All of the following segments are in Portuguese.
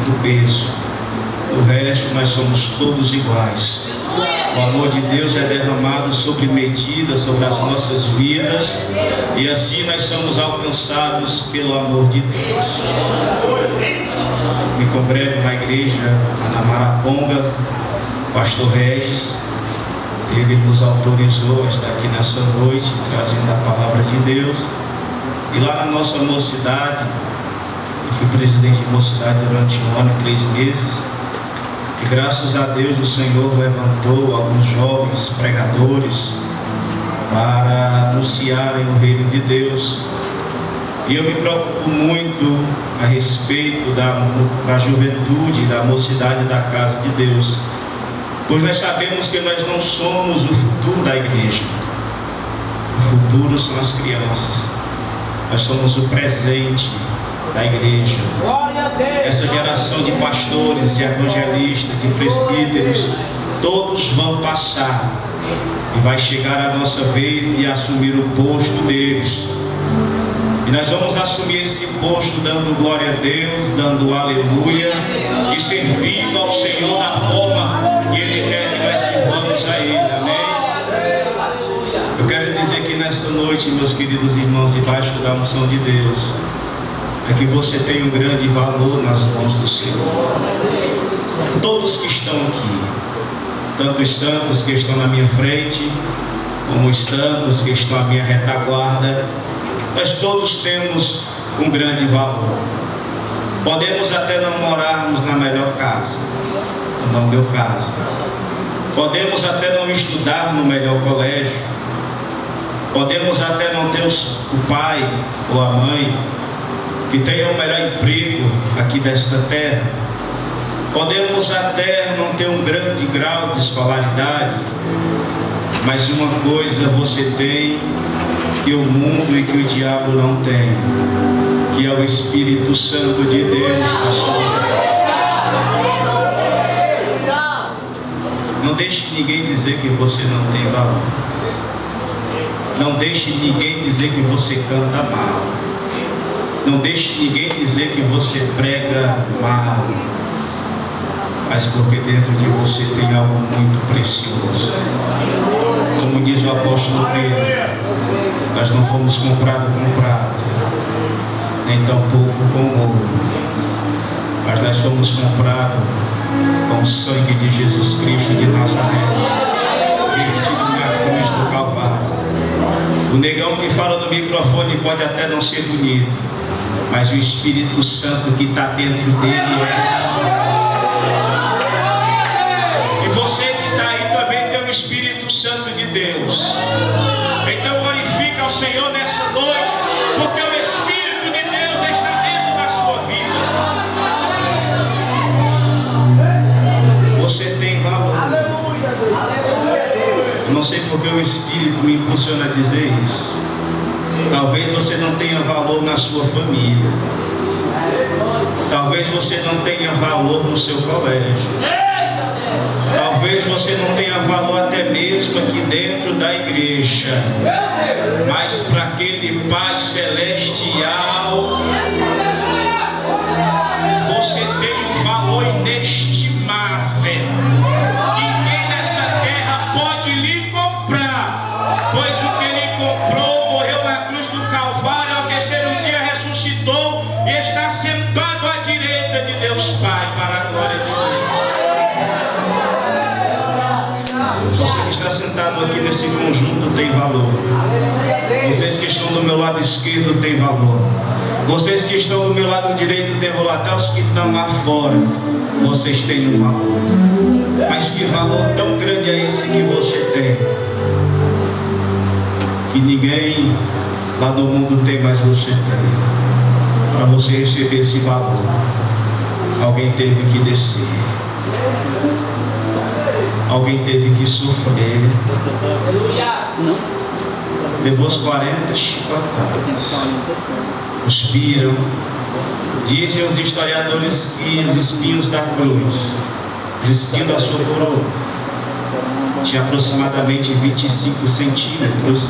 único peso. O resto nós somos todos iguais. O amor de Deus é derramado sobre medida, sobre as nossas vidas, e assim nós somos alcançados pelo amor de Deus. Me congrego na igreja na Maraponga, pastor Regis, ele nos autorizou a estar aqui nessa noite, trazendo a palavra de Deus. E lá na nossa mocidade, eu fui presidente de mocidade durante 1 ano e 3 meses, e graças a Deus o Senhor levantou alguns jovens pregadores para anunciarem o reino de Deus. E eu me preocupo muito a respeito da juventude, da mocidade da casa de Deus, pois nós sabemos que nós não somos o futuro da igreja. O futuro são as crianças. Nós somos o presente da igreja. Essa geração de pastores, de evangelistas, de presbíteros, todos vão passar e vai chegar a nossa vez de assumir o posto deles. E nós vamos assumir esse posto dando glória a Deus, dando aleluia e servindo ao Senhor da forma que Ele quer que nós sirvamos a Ele. Amém? Eu quero dizer que nesta noite, meus queridos irmãos, debaixo da unção de Deus, é que você tem um grande valor nas mãos do Senhor. Todos que estão aqui, tanto os santos que estão na minha frente, como os santos que estão à minha retaguarda, nós todos temos um grande valor. Podemos até não morarmos na melhor casa, no meu caso. Podemos até não estudar no melhor colégio. Podemos até não ter o pai ou a mãe que tenha o melhor emprego aqui desta terra. Podemos até não ter um grande grau de escolaridade, mas uma coisa você tem que o mundo e que o diabo não tem, que é o Espírito Santo de Deus na sua vida. Não deixe ninguém dizer que você não tem valor. Não deixe ninguém dizer que você canta mal. Não deixe ninguém dizer que você prega mal, mas porque dentro de você tem algo muito precioso. Como diz o apóstolo Pedro, nós não fomos comprados com prata, nem tampouco com ouro, mas nós fomos comprados com o sangue de Jesus Cristo de Nazaré, vertido na cruz do Calvário. O negão que fala no microfone pode até não ser bonito, mas o Espírito Santo que está dentro dele é. E você que está aí também tem o Espírito Santo de Deus. Então glorifica ao Senhor nessa noite, porque o Espírito de Deus está dentro da sua vida. Você tem valor. Eu não sei porque o Espírito me impulsiona a dizer isso. Talvez você não tenha valor na sua família. Talvez você não tenha valor no seu colégio. Talvez você não tenha valor até mesmo aqui dentro da igreja. Mas para aquele Pai Celestial, você tem um valor inestimável. Ninguém nessa terra pode lhe comprar, pois o que ele comprou morreu na cruz do Calvário, ao terceiro dia ressuscitou e está sentado à direita de Deus Pai, para a glória de Deus. Você que está sentado aqui nesse conjunto tem valor. Vocês que estão do meu lado esquerdo têm valor. Vocês que estão do meu lado direito têm valor. Até os que estão lá fora, vocês têm um valor. Mas que valor tão grande é esse que você tem, que ninguém lá do mundo tem, mas você tem. Para você receber esse valor, alguém teve que descer, alguém teve que sofrer, levou as 40 chicotadas, cuspiram. Dizem os historiadores que os espinhos da cruz, os espinhos da sua coroa, tinha aproximadamente 25 centímetros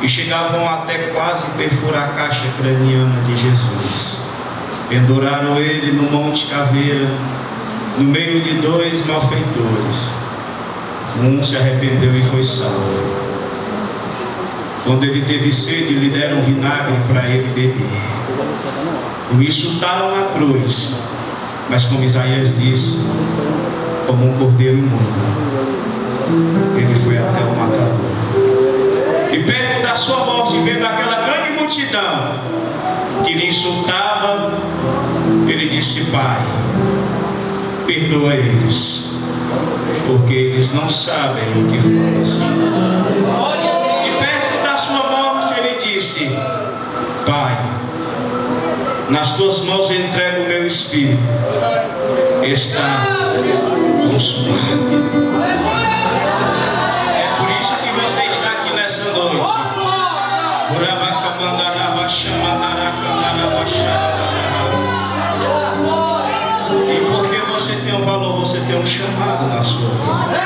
e chegavam até quase perfurar a caixa craniana de Jesus. Penduraram ele no Monte Caveira, no meio de 2 malfeitores. Um se arrependeu e foi salvo. Quando ele teve sede, lhe deram vinagre para ele beber. O insultaram na cruz, mas como Isaías disse, como um cordeiro imundo, ele foi até o matador. E perto da sua morte, vendo aquela grande multidão que lhe insultava, ele disse: Pai, perdoa eles, porque eles não sabem o que fazem. E perto da sua morte ele disse: Pai, nas tuas mãos eu entrego o meu espírito. Está consumado. É por isso que você está aqui nessa noite. E porque você tem um valor, você tem um chamado na sua vida.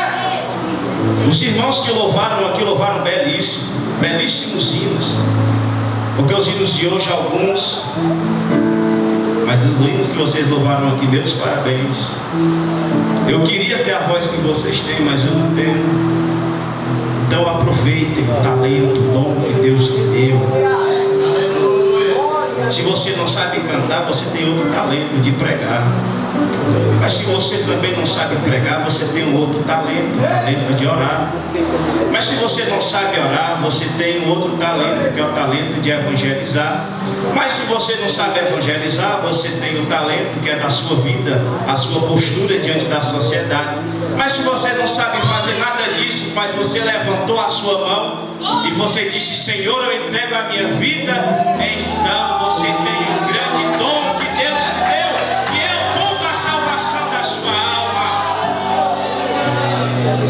Os irmãos que louvaram aqui louvaram belíssimos hinos. Porque os hinos de hoje, alguns, mas os hinos que vocês louvaram aqui, meus parabéns. Eu queria ter a voz que vocês têm, mas eu não tenho. Então aproveitem o talento, o dom que Deus te deu. Se você não sabe cantar, você tem outro talento de pregar. Mas se você também não sabe pregar, você tem um outro talento, o talento de orar. Mas se você não sabe orar, você tem um outro talento, que é o talento de evangelizar. Mas se você não sabe evangelizar, você tem o talento que é da sua vida, a sua postura diante da sociedade. Mas se você não sabe fazer nada disso, mas você levantou a sua mão e você disse: Senhor, eu entrego a minha vida, então você tem um grande dom que Deus te deu, que é o dom da salvação da sua alma.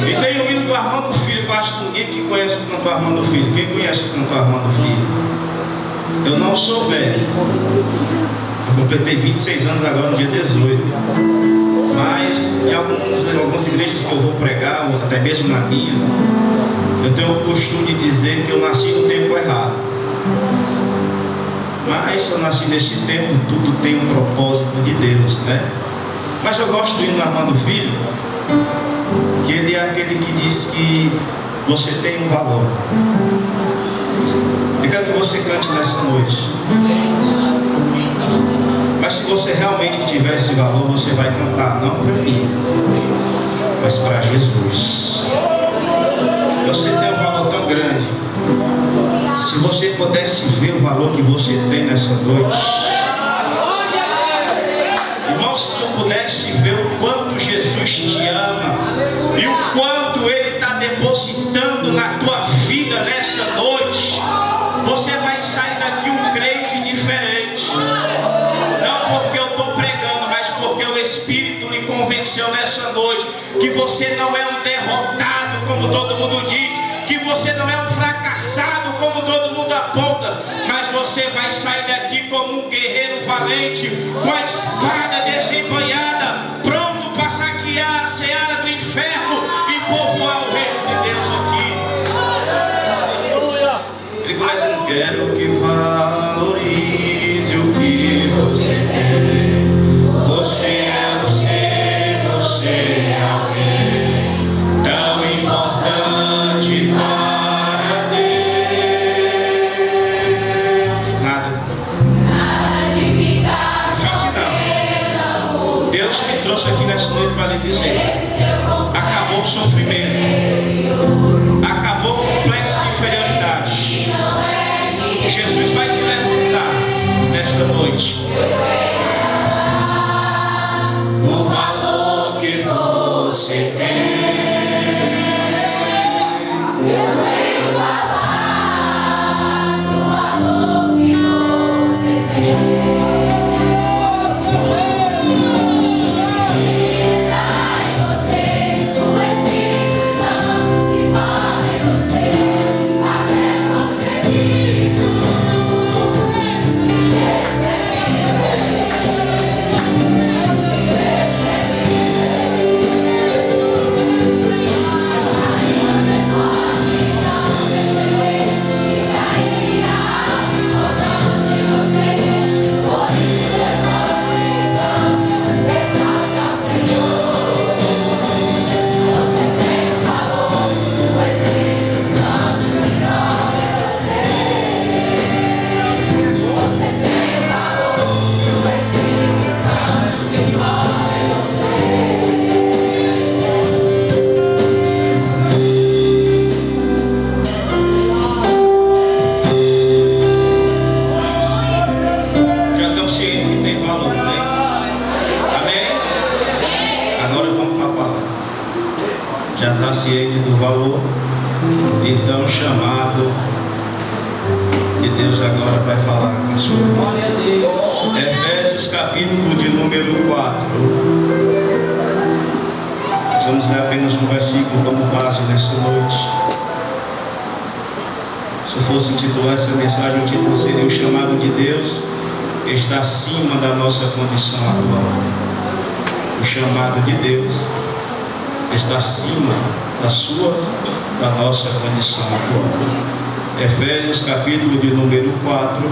E tem o hino do Armando Filho, que eu acho que ninguém que conhece o cantor Armando Filho. Quem conhece o cantor Armando Filho? Eu não sou velho. Eu completei 26 anos agora no dia 18. Mas em algumas igrejas que eu vou pregar, ou até mesmo na minha, eu tenho o costume de dizer que eu nasci no tempo errado. Mas se eu nasci nesse tempo, tudo tem um propósito de Deus, né? Mas eu gosto do hino do Armando Filho, que ele é aquele que diz que você tem um valor. Eu quero que você cante nessa noite. Mas se você realmente tiver esse valor, você vai cantar não para mim, mas para Jesus. Você tem um valor tão grande. Se você pudesse ver o valor que você tem nessa noite, irmão, se tu pudesse ver o quanto Jesus te ama e o quanto Ele está depositando na tua vida nessa noite, você vai sair daqui um crente diferente. Não porque eu estou pregando, mas porque o Espírito lhe convenceu nessa noite que você não é um derrotado, como todo mundo diz, que você não é um fracassado, como todo mundo aponta, mas você vai sair daqui como um guerreiro valente, com a espada desembanhada, pronto para saquear a seara do inferno e povoar o reino de Deus aqui. Ele começa: eu quero que valorize o que você tem. Você é você, você é alguém tão importante para Deus. Nada de ficar não. Deus me trouxe aqui nessa noite para lhe dizer: acabou o sofrimento, acabou o complexo de inferioridade. Jesus vai te levantar nesta noite. O valor que você tem, eu venho falar do valor que você tem. Está em você, o Espírito Santo se fala em você, até você vivo. está ciente do valor, então chamado, e Deus agora vai falar com a sua vida. Efésios capítulo de número 4. Nós vamos ler apenas um versículo como base nessa noite. Se eu fosse intitular essa mensagem, o título seria: o chamado de Deus está acima da nossa condição atual. O chamado de Deus está acima da nossa condição atual. Efésios capítulo de número 4,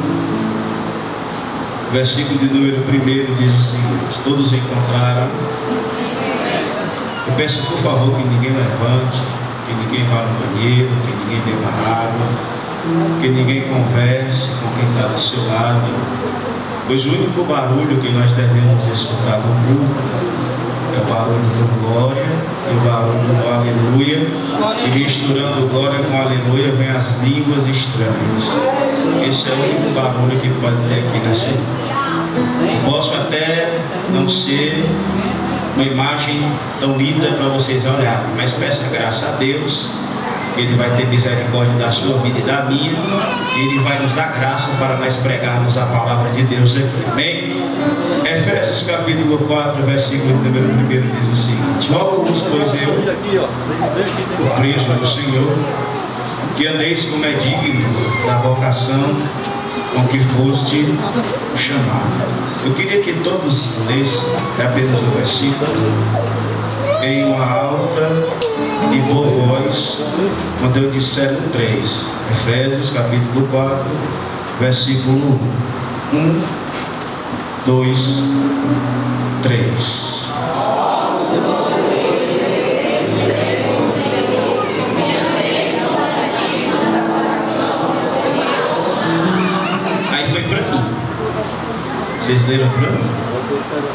versículo de número 1 diz o seguinte: todos encontraram? Eu peço por favor que ninguém levante, que ninguém vá no banheiro, que ninguém beba água, que ninguém converse com quem está do seu lado, pois o único barulho que nós devemos escutar no culto é o barulho do glória e o barulho do aleluia, e misturando glória com aleluia vem as línguas estranhas. Esse é o único barulho que pode ter aqui nessa noite. Posso até não ser uma imagem tão linda para vocês olharem, mas peça graça a Deus, que Ele vai ter misericórdia da sua vida e da minha, e Ele vai nos dar graça para nós pregarmos a palavra de Deus aqui. Amém? Efésios capítulo 4, versículo número 1 diz o seguinte: logo-vos, pois eu, o preso do Senhor, que andeis como é digno da vocação com que foste chamado. Eu queria que todos lessem apenas o versículo em uma alta e boa voz, quando eu disser o 3. Efésios capítulo 4, versículo 1, 2, 3. Aí foi para mim. Vocês leram para mim?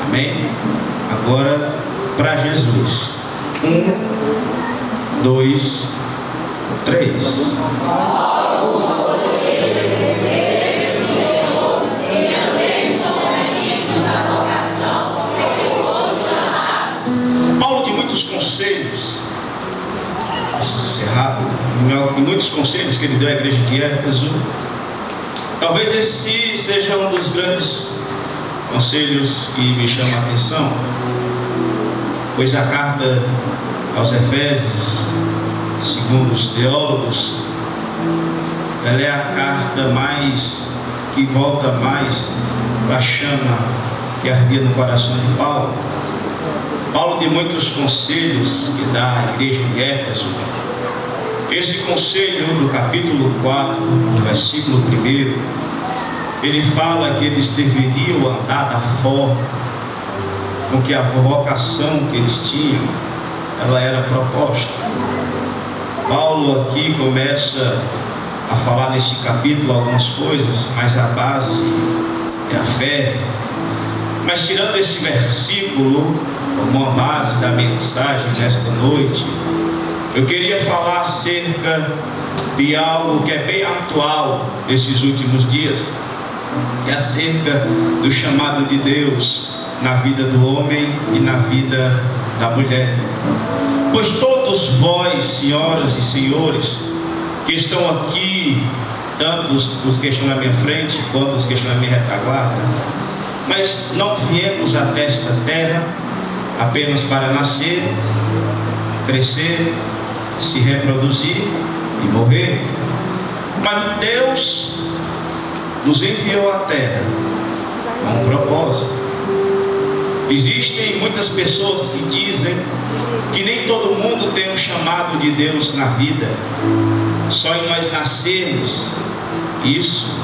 Amém? Agora para Jesus. 1, 2, 3. Paulo, de muitos conselhos, preciso ser rápido, em muitos conselhos que ele deu à igreja de Éfeso, talvez esse seja um dos grandes conselhos que me chama a atenção, pois a carta aos Efésios, segundo os teólogos, ela é a carta que volta mais para a chama que ardia no coração de Paulo. Paulo, de muitos conselhos que dá à igreja de Éfeso, esse conselho do capítulo 4, do versículo 1, ele fala que eles deveriam andar da forma com que a vocação que eles tinham, ela era proposta. Paulo aqui começa a falar nesse capítulo algumas coisas, mas a base é a fé. Mas tirando esse versículo como uma base da mensagem desta noite, eu queria falar acerca de algo que é bem atual nesses últimos dias, que é acerca do chamado de Deus na vida do homem e na vida da mulher. Pois todos vós, senhoras e senhores, que estão aqui, tanto os que estão na minha frente, quanto os que estão na minha retaguarda, mas não viemos até esta terra apenas para nascer, crescer, se reproduzir e morrer. Mas Deus nos enviou à terra com um propósito. Existem muitas pessoas que dizem que nem todo mundo tem um chamado de Deus na vida. Só em nós nascermos, isso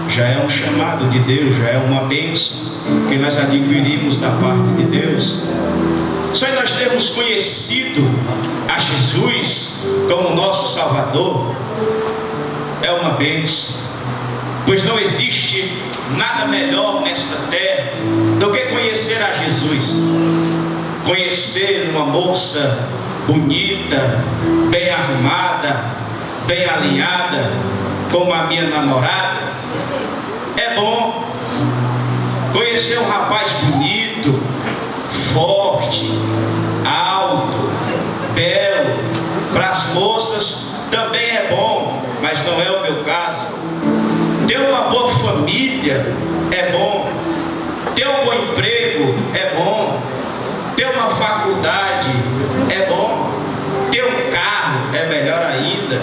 já é um chamado de Deus, já é uma bênção que nós adquirimos da parte de Deus. Só em nós termos conhecido a Jesus como nosso Salvador é uma bênção, pois não existe nada melhor nesta terra do que conhecer a Jesus. Conhecer uma moça bonita, bem arrumada, bem alinhada, como a minha namorada, é bom. Conhecer um rapaz bonito, forte, alto, belo, para as moças também é bom, mas não é o meu caso. Ter uma boa família é bom, ter um bom emprego é bom, ter uma faculdade é bom, ter um carro é melhor ainda,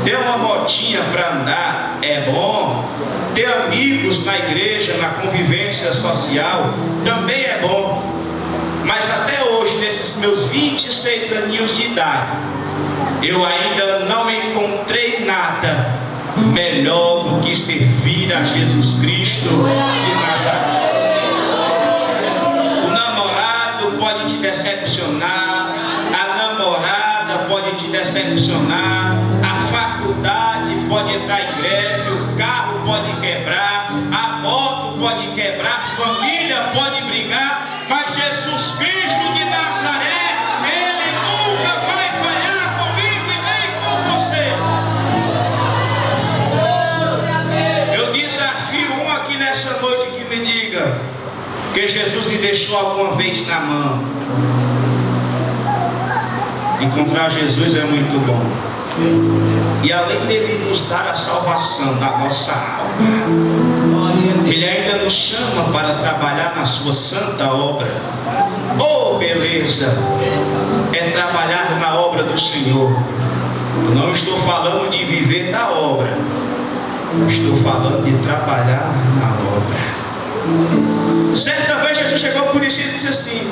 ter uma motinha para andar é bom, ter amigos na igreja, na convivência social também é bom. Mas até hoje, nesses meus 26 aninhos de idade, eu ainda não encontrei nada melhor do que servir a Jesus Cristo de Nazaré. O namorado pode te decepcionar, a namorada pode te decepcionar, a faculdade pode entrar em greve, o carro pode quebrar, a moto pode quebrar, a família pode brigar, mas Jesus Cristo de Nazaré, Ele nunca vai falhar comigo e nem com você. Eu desafio um aqui nessa noite que me diga que Jesus lhe deixou alguma vez na mão. Encontrar Jesus é muito bom. E além dele nos dar a salvação da nossa alma, Ele ainda nos chama para trabalhar na sua santa obra. Oh, beleza! É trabalhar na obra do Senhor. Eu não estou falando de viver da obra, estou falando de trabalhar na obra. Certa vez Jesus chegou para o discípulo e disse assim: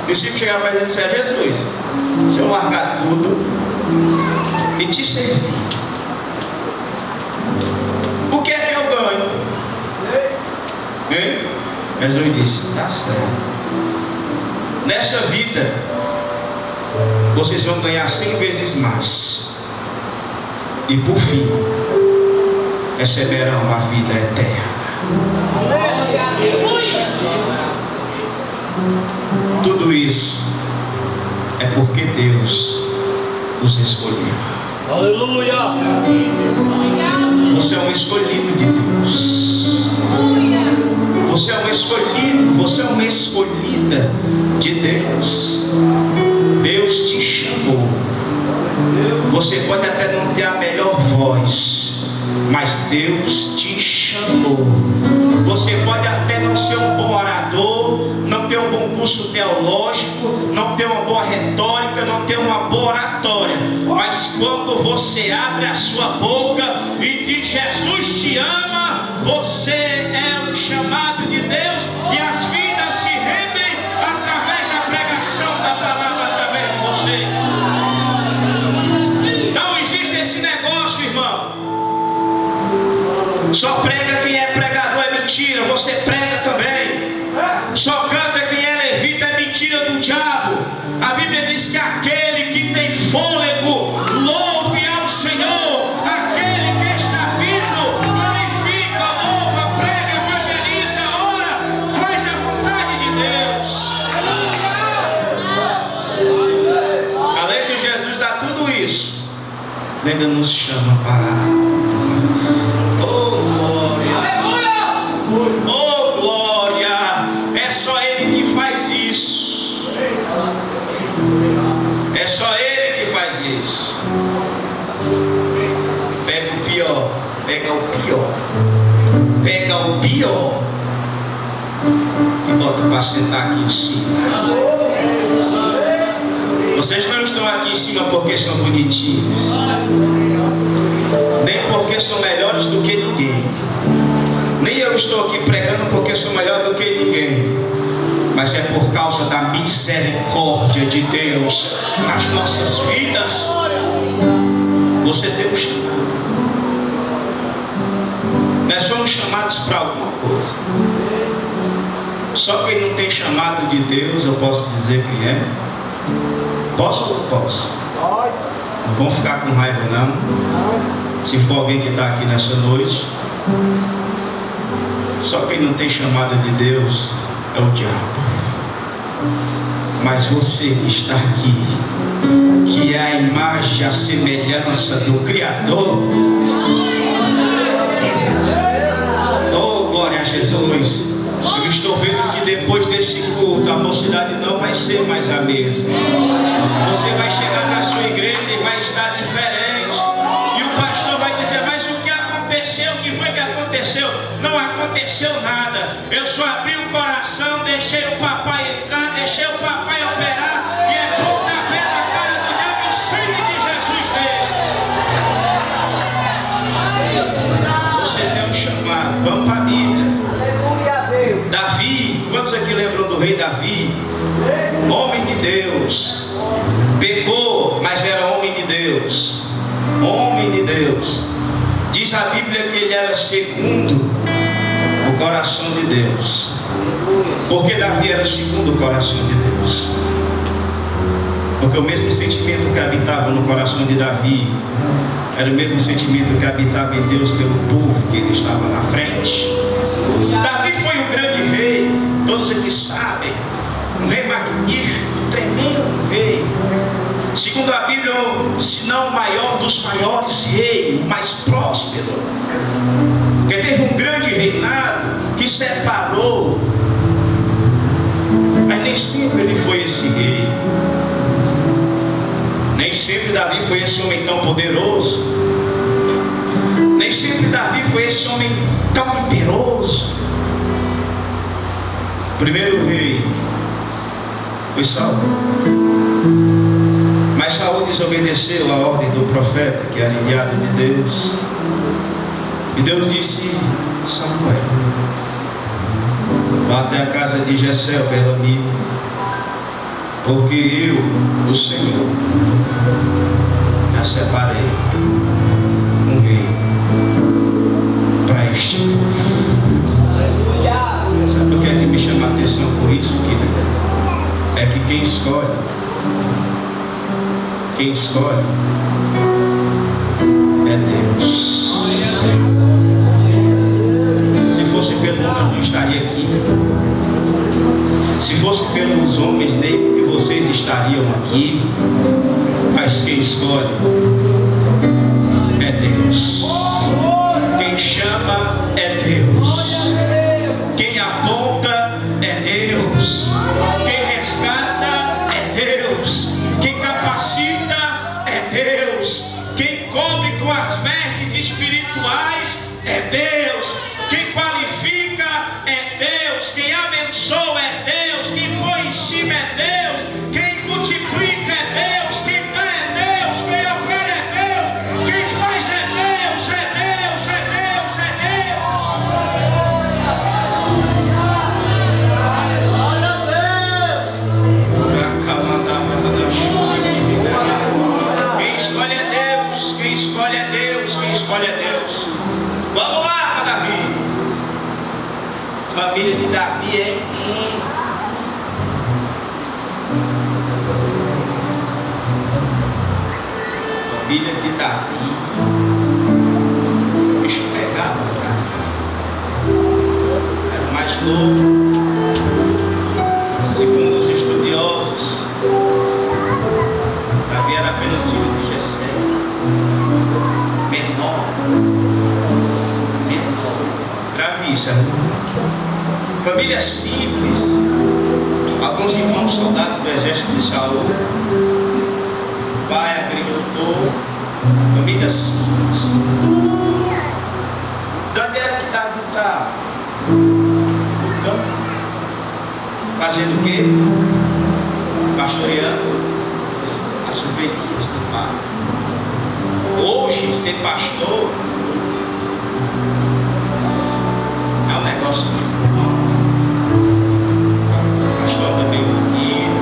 o discípulo chegava para ele e disse: Jesus, se eu largar tudo e te servir, o que é que eu ganho? Hein? Jesus disse: está certo. Nessa vida vocês vão ganhar 100 vezes mais, e por fim receberão a vida eterna. Tudo isso é porque Deus os escolheu. Aleluia! Você é um escolhido de Deus. Você é um escolhido, você é uma escolhida de Deus. Deus te chamou. Você pode até não ter a melhor voz, mas Deus te chamou. Você pode até não ser um bom orador, não ter um bom curso teológico, não ter uma boa retórica, não ter uma boa oratória, mas quando você abre a sua boca e diz: Jesus te ama, você é um chamado de Deus, e as vidas se rendem através da pregação da palavra através de você. Não existe esse negócio, irmão. Só prega quem é pregador, é mentira. Você prega também. Só canta quem é levita, é mentira do diabo. A Bíblia diz que aquele que tem fôlego louve ao Senhor. Aquele que está vivo glorifica, louva, prega, evangeliza, ora, faz a vontade de Deus. Além de Jesus dar tudo isso, Ele ainda nos chama para a alma. Oh glória! Oh glória! É só Ele que faz isso. É só Ele que faz isso. Pega o pior, pega o pior, pega o pior e bota para sentar aqui em cima. Vocês não estão aqui em cima porque são bonitinhos, nem porque são melhores do que ninguém. Nem eu estou aqui pregando porque sou melhor do que ninguém, mas é por causa da misericórdia de Deus nas nossas vidas. Você tem um chamado. Nós somos chamados para alguma coisa. Só quem não tem chamado de Deus, eu posso dizer quem é. Posso ou não posso? Não vão ficar com raiva não. Se for alguém que está aqui nessa noite. Só quem não tem chamada de Deus é o diabo. Mas você que está aqui, que é a imagem, a semelhança do Criador. Oh, glória a Jesus. Eu estou vendo que depois desse culto tua mocidade não vai ser mais a mesma. Você vai chegar na sua igreja e vai estar diferente. E o pastor vai dizer: mas o que aconteceu? O que foi que aconteceu? Não aconteceu nada. Eu só abri o coração, deixei o papai entrar, deixei o papai operar, e é pontapé na cara do diabo em sangue de Jesus dele. Você tem um chamado. Vamos para a Bíblia. Davi, quantos aqui lembram do rei Davi? Homem de Deus, pecou, mas era homem de Deus. Homem de Deus. Diz a Bíblia que ele era segundo o coração de Deus. Porque Davi era segundo o coração de Deus? Porque o mesmo sentimento que habitava no coração de Davi era o mesmo sentimento que habitava em Deus pelo povo que ele estava na frente. Davi foi um grande rei, todos aqui sabem, um rei magnífico, tremendo rei. Segundo a Bíblia, se não o maior dos maiores reis, o mais próspero. Porque teve um grande reinado que separou, mas nem sempre ele foi esse rei. Nem sempre Davi foi esse homem tão poderoso. Nem sempre Davi foi esse homem tão imperoso. O primeiro rei foi Saul. Mas Saul desobedeceu a ordem do profeta, que era enviado de Deus. E Deus disse: Samuel, vá até a casa de Jessé, o Belamita, porque eu, o Senhor, já separei um rei para este povo. Sabe o que é que me chama a atenção por isso, querido? É que quem escolhe é Deus. Se fosse pelo homem, eu não estaria aqui. Se fosse pelos homens, nem que vocês estariam aqui. Mas quem escolhe é Deus. Quem chama é Deus. Quem aponta é Deus. Quem resgata é Deus. Quem capacita é Deus. Quem cobre com as vestes espirituais é Deus. Quem qualifica é Deus. Quem abençoa é Deus. Quem põe em cima é Deus. Quem multiplica é Deus. Quem dá é Deus. Quem opera é Deus. Quem faz é Deus. É Deus, é Deus, é Quem escolhe é Deus. Quem escolhe é Deus. Quem escolhe é Deus. Vamos lá, Davi. Família de Davi é família de Davi. O bicho pegava por aí. Era o mais novo. Segundo os estudiosos, Davi era apenas filho de Jessé. Menor. Grave isso, família simples. Alguns irmãos soldados do exército de Saul. Pai agricultor. Família simples. De onde era que Davi estava? No campo. Fazendo o quê? Pastoreando as ovelhinhas do pai. Hoje, ser pastor é um negócio muito bom. Pastor também bonito.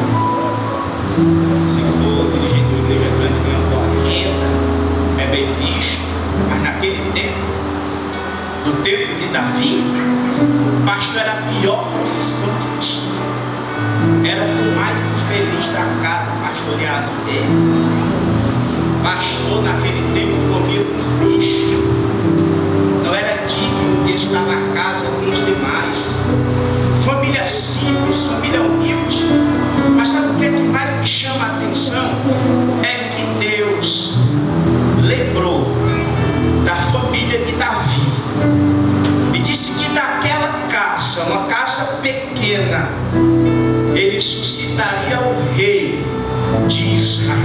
Se for dirigente de uma igreja grande, ganha boa renda, é bem visto. Mas naquele tempo, no tempo de Davi, pastor era a pior profissão que tinha. Era o mais infeliz da casa pastorear as ovelhas. Pastor naquele tempo comia com os bichos. Não era digno de estar na casa com os demais. Família simples, família humilde. Mas sabe o que é que mais me chama a atenção? É que Deus lembrou da família de Davi e disse que daquela casa, uma casa pequena, ele ressuscitaria o rei de Israel.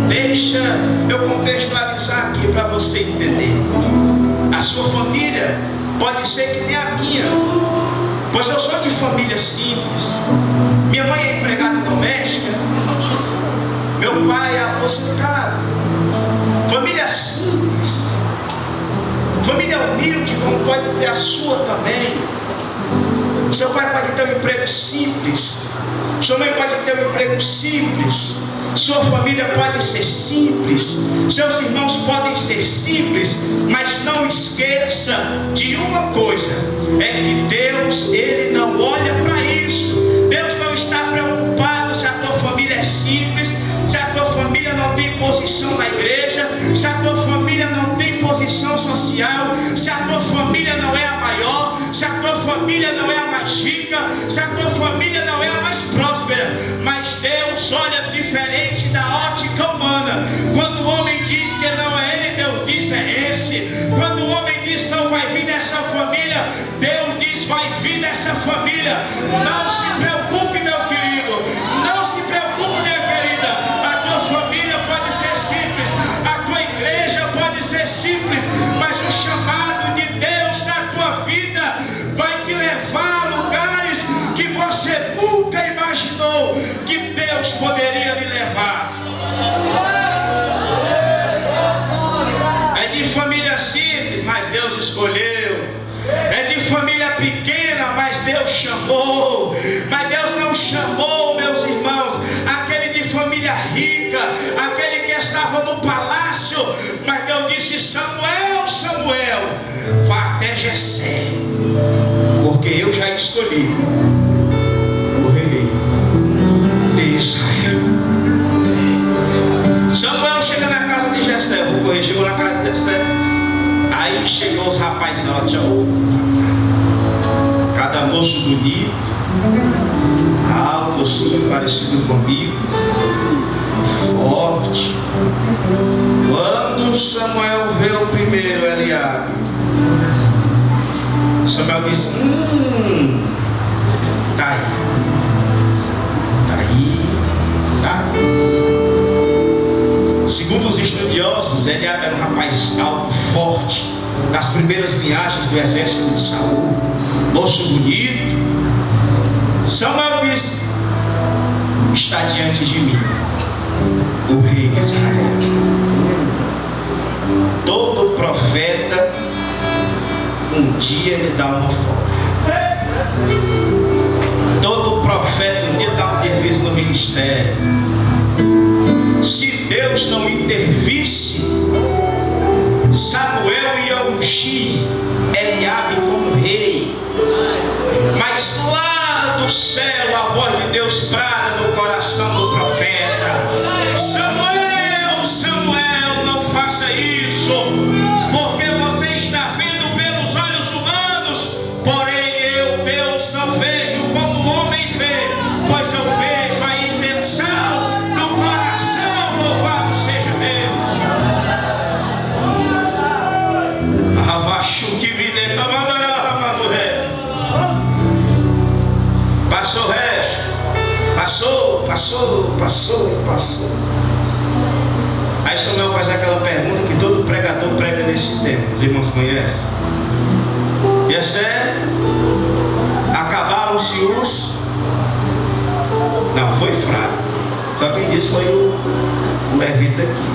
Deixa eu contextualizar aqui para você entender. A sua família pode ser que nem a minha, pois eu sou de família simples. Minha mãe é empregada doméstica, meu pai é aposentado. Família simples, família humilde, como pode ter a sua também. Seu pai pode ter um emprego simples, sua mãe pode ter um emprego simples, sua família pode ser simples, seus irmãos podem ser simples, mas não esqueça de uma coisa: é que Deus, Ele não olha para isso. Deus não está preocupado se a tua família é simples, se a tua família não tem posição na igreja, se a tua família não tem posição social, se a tua família não é a maior, se a tua família não é a mais rica, se a tua família não é a mais próspera. Mas Deus olha diferente da ótica humana. Quando o homem diz que não é ele, Deus diz é esse. Quando o homem diz não vai vir dessa família, Deus diz vai vir dessa família. Não se preocupe, meu querido, não se preocupe, minha querida. A tua família pode ser simples, a tua igreja pode ser simples, mas o chamado de Deus na tua vida vai te levar a lugares que você nunca imaginou que Deus poderia lhe levar. É de família simples, mas Deus escolheu. É de família pequena, mas Deus chamou. Mas Deus não chamou, meus irmãos, aquele de família rica, aquele que estava no palácio. Mas Deus disse: Samuel, Samuel, vá até Jessé, porque eu já escolhi o rei de Israel. Samuel chega na casa de Jessé, vou corrigir, chegou na casa de Jessé. Aí chegou os rapazes, cada moço bonito, alto assim, parecido comigo, forte. Quando Samuel vê o primeiro, Eliabe, Samuel disse: tá aí, tá aí, tá aí. Segundo os estudiosos, Eliabe era um rapaz alto, forte, das primeiras linhagens do exército de Saul, moço bonito. Samuel disse: está diante de mim o rei de Israel. Todo profeta um dia lhe dá uma folga. Todo profeta um dia dá um deslize no ministério. Se Deus não intervisse, Samuel ia ungir Eliabe como rei. Mas lá do céu a voz de Deus brada no coração do profeta: Samuel, Samuel, não faça isso, porque você está vendo pelos olhos humanos, porém eu, Deus, não vejo como o homem vê, pois eu vejo a intenção do coração. Louvado seja Deus. Passou o resto, passou. Aí Samuel faz aquela pergunta que todo pregador prega nesse tempo, os irmãos conhecem. Jessé, acabaram-se os... Não, foi fraco. Só quem disse foi o levita aqui.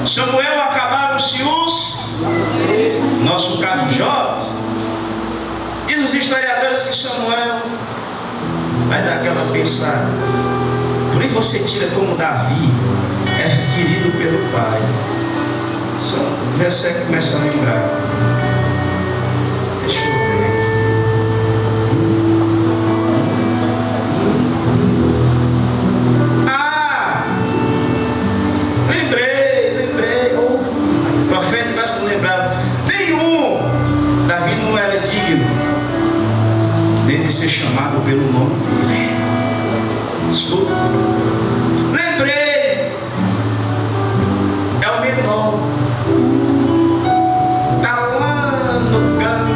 Samuel, acabaram-se os... Nosso caso, jovens. Diz os historiadores que Samuel vai dar aquela pensada. Por aí você tira como Davi era querido pelo pai. Só Jessé começa a lembrar. Deixa eu ver aqui. Lembrei. O profeta mais que lembrava. Tem um. Davi não era digno nem de ser chamado pelo nome dele. Escuta. Lembrei. É o menor. Está lá no campo,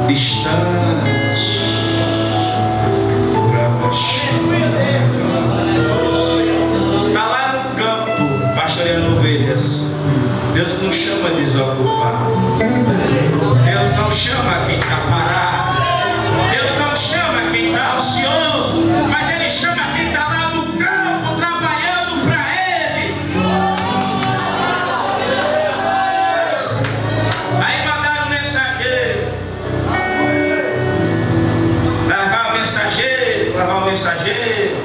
distante. mensageiro, lavar o mensageiro.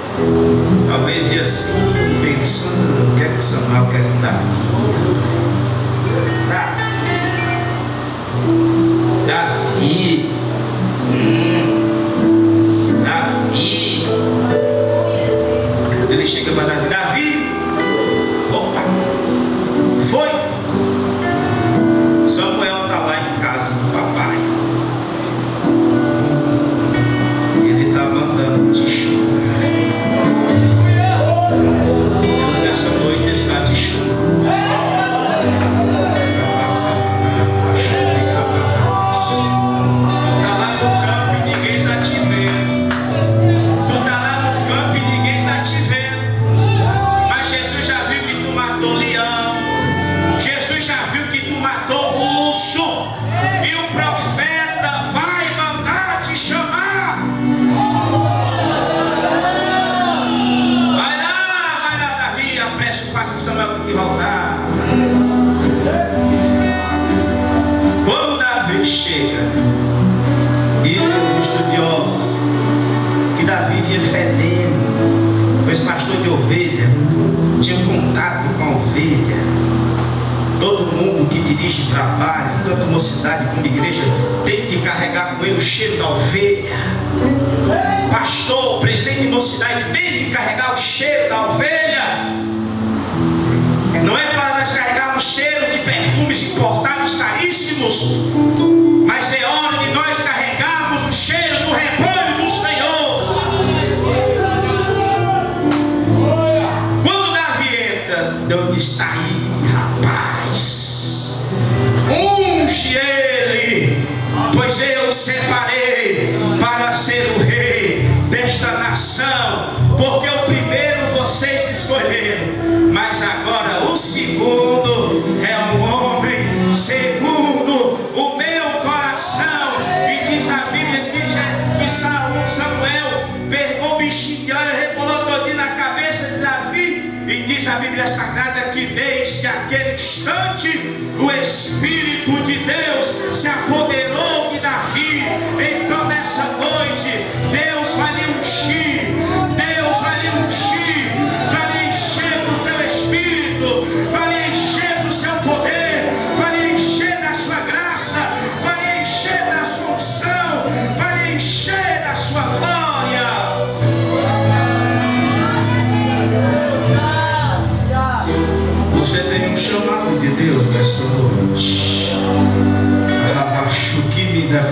Talvez ia assim, pensando, o que é que Samuel quer com Davi? Davi. Ele chega para Davi. Davi. Opa. Foi. Samuel está lá em casa do papai. Ele está mandando te chamar. Deus nessa noite está te chamando. Está lá no campo e ninguém está te vendo. Tu está lá no campo e ninguém está te vendo. Mas Jesus já viu que tu matou leão. Jesus já viu que tu matou urso. E o profeta vai mandar te chamar. Vai lá, Davi. Apressa o passo que Samuel tem que voltar. Quando Davi chega, dizem os estudiosos que Davi vinha fedendo, pois pastor de ovelha tinha contato com a ovelha. Todo mundo que dirige o trabalho, tanto mocidade como igreja, tem que carregar com ele o cheiro da ovelha. Pastor, presidente de mocidade, tem que carregar o cheiro da ovelha. Não é para nós carregarmos cheiros de perfumes importados caríssimos, mas é hora de nós carregarmos o cheiro do rebanho do Senhor. Quando Davi entra, Deus está aí, rapaz. Unge ele, pois eu o separei para ser o rei desta nação, porque o primeiro vocês escolheram, mas agora o segundo é um homem segundo o meu coração. E diz a Bíblia que Samuel pegou o bichinho de olho, rebolou todinho na cabeça de Davi. E diz a Bíblia Sagrada que desde aquele instante o Espírito de Deus se apoderou de Davi. Então nessa noite Deus vai lhe ungir, Deus vai lhe ungir, para lhe encher do seu Espírito, para lhe encher do seu poder, para lhe encher da sua graça, para lhe encher da sua unção, para lhe encher da sua glória. Você tem um chamado de Deus nesta noite. Abaixo que me dá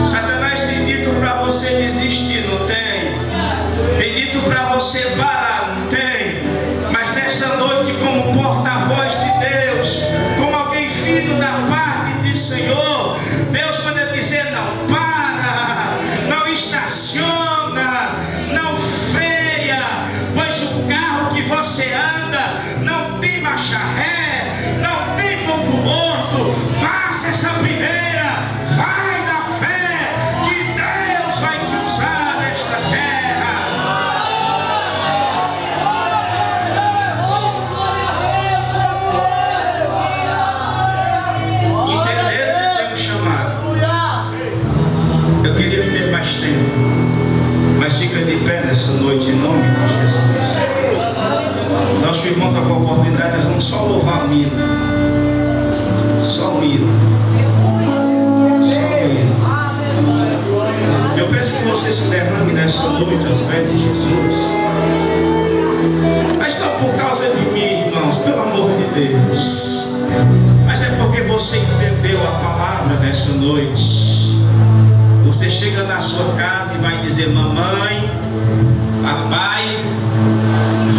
Satanás tem dito para você desistir, não tem? Tem dito para você parar, não tem? Mas nesta noite, como porta-voz de Deus, como alguém vindo da parte do Senhor, Deus manda dizer: não para, não estaciona, não freia, pois o carro que você anda não tem marcha ré, não tem ponto morto. Passa essa primeira, vai na fé que Deus vai te usar nesta terra. Entenderam que tem um chamado? Eu queria ter mais tempo, mas fica de pé nessa noite em nome de Jesus. Nosso irmão está com a oportunidade, nós vamos só louvar o hino. Só o hino. Só o hino. Eu peço que você se derrame nessa noite aos pés de Jesus. Mas não por causa de mim, irmãos, pelo amor de Deus. Mas é porque você entendeu a palavra nessa noite. Você chega na sua casa e vai dizer: mamãe, papai,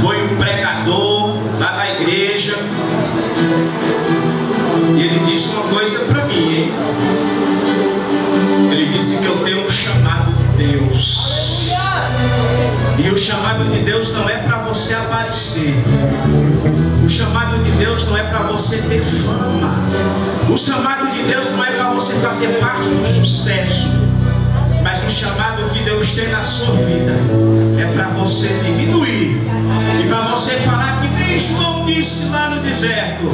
foi um pregador lá na igreja e ele disse uma coisa para mim, hein? Ele disse que eu tenho um chamado de Deus, e o chamado de Deus não é para você aparecer, o chamado de Deus não é para você ter fama, o chamado de Deus não é para você fazer parte do sucesso, mas o chamado que Deus tem na sua vida é para você diminuir e para você falar que nem João disse lá no deserto: